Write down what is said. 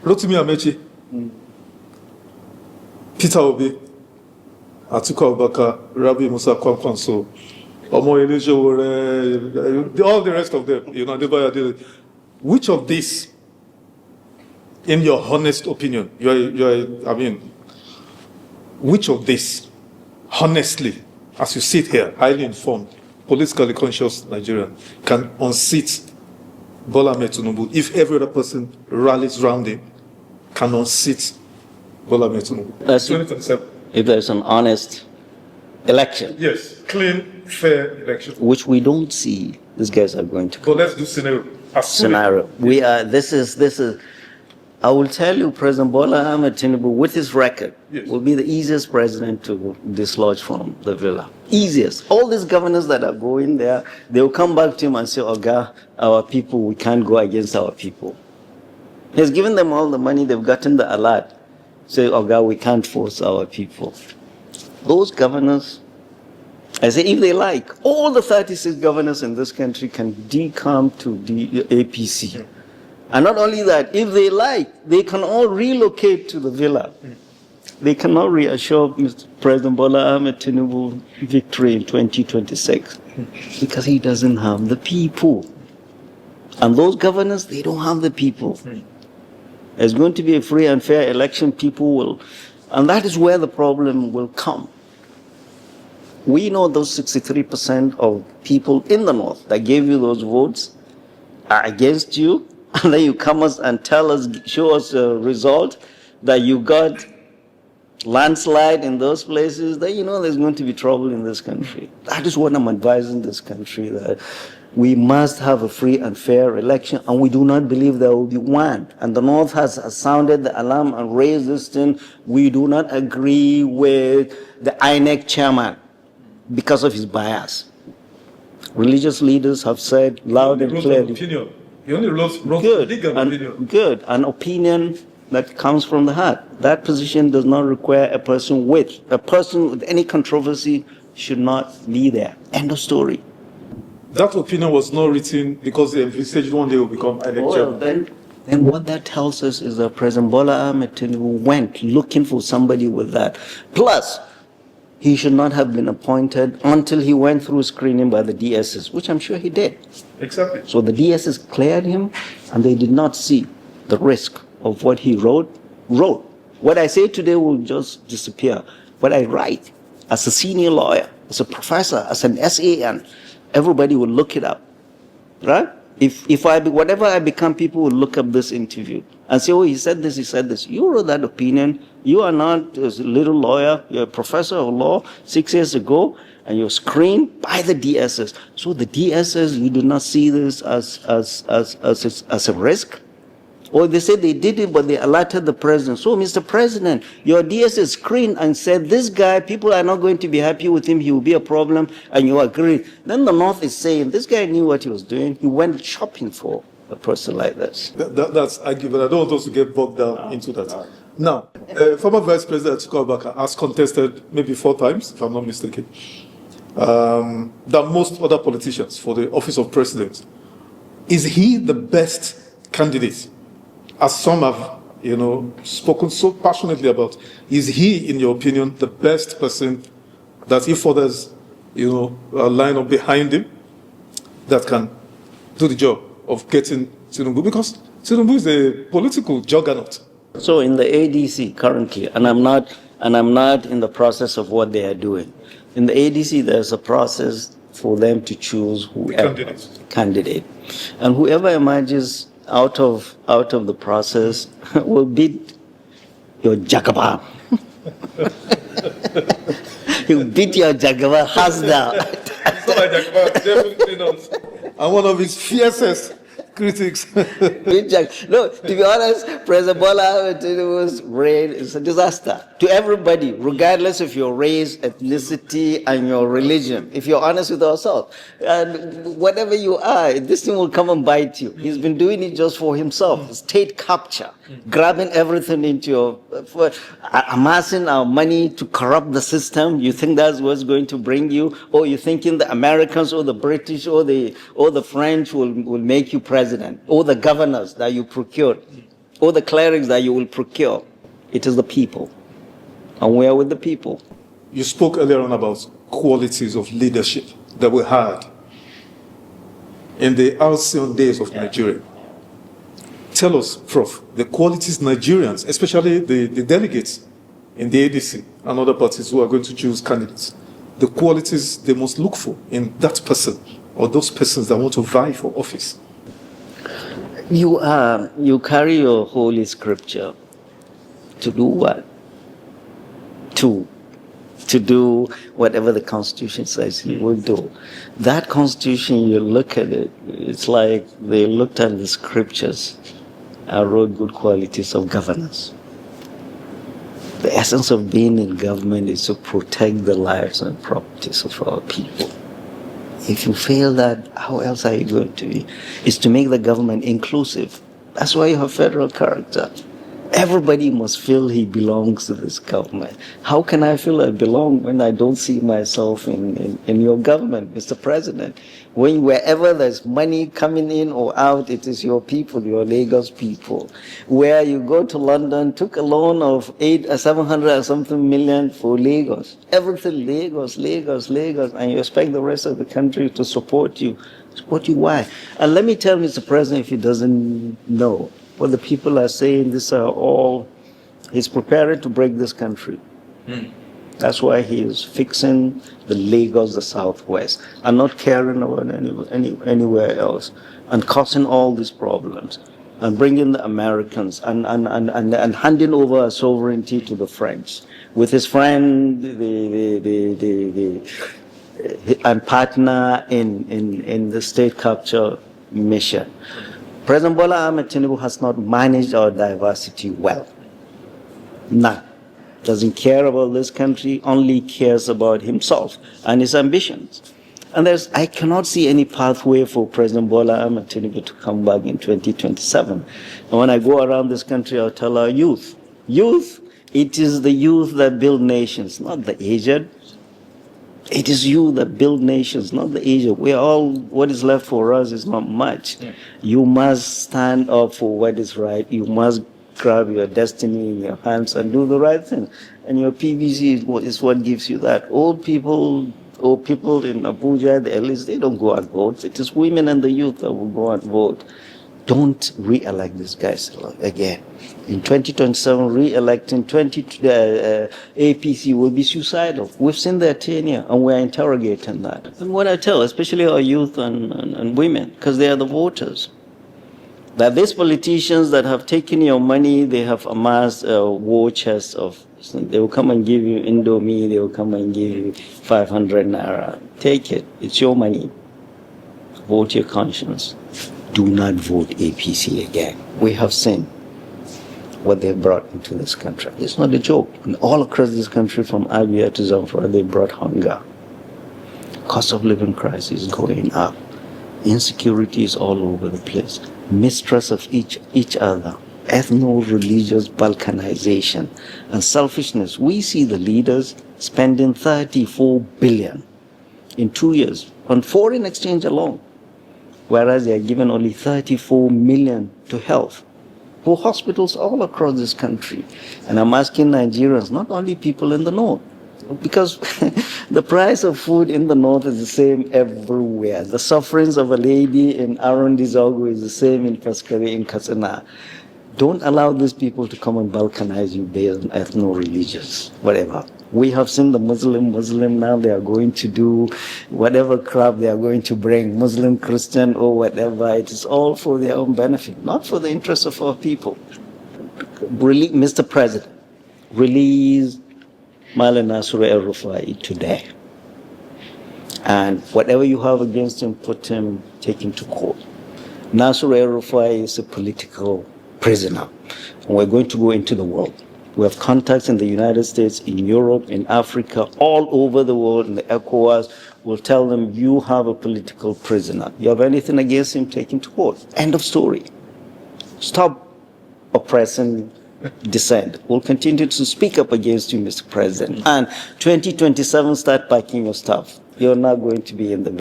Rotimi Amechi, Peter Obi, Atiku Abubakar, Rabi Musa Kwankwanso, Omo Elijah, all the rest of them, which of these, in your honest opinion, which of these, honestly, as you sit here, highly informed, politically conscious Nigerian, can unseat Bola Ahmed Tinubu if every other person rallies around him, can unseat Bola Ahmed Tinubu? 2027. If there's an honest election. Yes, clean, fair election. Which we don't see these guys are going to. But let's do scenario. We are, this is, I will tell you, President Bola Ahmed Tinubu, with his record, yes, will be the easiest president to dislodge from the villa. Easiest. All these governors that are going there, they will come back to him and say, Oga, our people, we can't go against our people. He's given them all the money, they've gotten the alert. Say, Oga, we can't force our people. Those governors, I say, if they like, all the 36 governors in this country can decamp to the APC. And not only that, if they like, they can all relocate to the villa. They cannot reassure Mr. President Bola Ahmed Tinubu victory in 2026 because he doesn't have the people. And those governors, they don't have the people. There's going to be a free and fair election. People will, and that is where the problem will come. We know those 63% of people in the North that gave you those votes are against you. And then you come us and tell us, show us a result that you got landslide in those places, then you know there's going to be trouble in this country. That is what I'm advising this country, that we must have a free and fair election, and we do not believe there will be one. And the North has sounded the alarm and raised this thing. We do not agree with the INEC chairman because of his bias. Religious leaders have said loud and clearly. He only wrote legal opinion. Good, an opinion that comes from the heart. That position does not require a person with any controversy should not be there. End of story. That opinion was not written because they envisaged one day will become elected. Well, then what that tells us is that President Bola Ahmed Tinubu went looking for somebody with that. Plus, he should not have been appointed until he went through screening by the DSS, which I'm sure he did. Exactly. So the DSS cleared him, and they did not see the risk of what he wrote. What I say today will just disappear. What I write as a senior lawyer, as a professor, as an SAN, everybody will look it up, right? Whatever I become, people will look up this interview and say, oh, he said this, he said this. You wrote that opinion. You are not a little lawyer. You're a professor of law 6 years ago, and you're screened by the DSS. So the DSS, you do not see this as a risk? Or they said they did it, but they alerted the president. So, Mr. President, your DSS screened and said, this guy, people are not going to be happy with him. He will be a problem, and you agree. Then the North is saying, this guy knew what he was doing. He went shopping for a person like this. That's arguable. I don't want us to get bogged down into that. Now, former Vice President Atiku Abubakar has contested maybe 4 times, if I'm not mistaken, than most other politicians for the office of president. Is he the best candidate? As some have, spoken so passionately about, is he, in your opinion, the best person that if others, line up behind him, that can do the job of getting Tinubu? Because Tinubu is a political juggernaut. So in the ADC currently, and I'm not in the process of what they are doing. In the ADC, there's a process for them to choose whoever candidate, and whoever emerges out of the process will beat your Jagaba. He'll beat your Jagaba hands down. It's not like Jagaba, definitely not. I'm one of his fiercest critics. No, to be honest, President Bola Ahmed Tinubu's reign is a disaster to everybody, regardless of your race, ethnicity, and your religion. If you're honest with yourself, and whatever you are, this thing will come and bite you. He's been doing it just for himself. State capture, grabbing everything into amassing our money to corrupt the system. You think that's what's going to bring you, or you thinking the Americans or the British or the French will make you president? president, or the governors that you procured, or the clerics that you will procure. It is the people. And we are with the people. You spoke earlier on about qualities of leadership that we had in the halcyon days of Nigeria. Tell us, Prof, the qualities Nigerians, especially the delegates in the ADC and other parties who are going to choose candidates, the qualities they must look for in that person or those persons that want to vie for office. You carry your holy scripture to do what? To do whatever the Constitution says you will do. That Constitution, you look at it, it's like they looked at the scriptures and wrote good qualities of governance. The essence of being in government is to protect the lives and properties of our people. If you fail that, how else are you going to be? It's to make the government inclusive. That's why you have federal character. Everybody must feel he belongs to this government. How can I feel I belong when I don't see myself in your government, Mr. President? Wherever there's money coming in or out, it is your people, your Lagos people. Where you go to London, took a loan of 700 or something million for Lagos. Everything Lagos, Lagos, Lagos, and you expect the rest of the country to support you. Support you why? And let me tell Mr. President, if he doesn't know, what the people are saying, these are all, he's preparing to break this country. That's why he is fixing the Lagos, the Southwest, and not caring about anywhere else, and causing all these problems, and bringing the Americans, and handing over our sovereignty to the French. With his friend, and partner in the state capture mission. President Bola Ahmed Tinubu has not managed our diversity well. None. Doesn't care about this country, only cares about himself and his ambitions. And I cannot see any pathway for President Bola Ahmed Tinubu to come back in 2027. And when I go around this country, I'll tell our youth, it is the youth that build nations, not the aged. It is you that build nations, not the aged. We are all, what is left for us is not much. Yeah. You must stand up for what is right. You must grab your destiny in your hands and do the right thing. And your PVC is what gives you that. Old people or people in Abuja, the elders, they don't go and vote. It is women and the youth that will go and vote. Don't re-elect these guys again. In 2027, re-electing APC will be suicidal. We've seen their tenure, and we're interrogating that. And what I tell, especially our youth and women, because they are the voters, that these politicians that have taken your money, they have amassed a war chest of, they will come and give you Indomie, they will come and give you 500 naira. Take it. It's your money. Vote your conscience. Do not vote APC again. We have seen what they brought into this country. It's not a joke. And all across this country, from Abia to Zamfara, they brought hunger. Cost of living crisis is going up. Insecurity is all over the place. Mistrust of each other. Ethno-religious balkanization and selfishness. We see the leaders spending 34 billion in 2 years on foreign exchange alone, whereas they are given only 34 million to health, for hospitals all across this country. And I'm asking Nigerians, not only people in the north, because the price of food in the north is the same everywhere. The sufferings of a lady in Arundizogu is the same in Paskari, in Katsina. Don't allow these people to come and balkanize you based on ethno-religious, whatever. We have seen the Muslim now, they are going to do whatever crap they are going to bring, Muslim, Christian, or whatever. It is all for their own benefit, not for the interests of our people. Mr. President, release Malam Nasir El-Rufai today. And whatever you have against him, take him to court. Nasir El-Rufai is a political prisoner. And we're going to go into the world. We have contacts in the United States, in Europe, in Africa, all over the world, in the ECOWAS. We'll tell them, you have a political prisoner. You have anything against him, take him to court. End of story. Stop oppressing dissent. We'll continue to speak up against you, Mr. President. And 2027, start packing your stuff. You're not going to be in the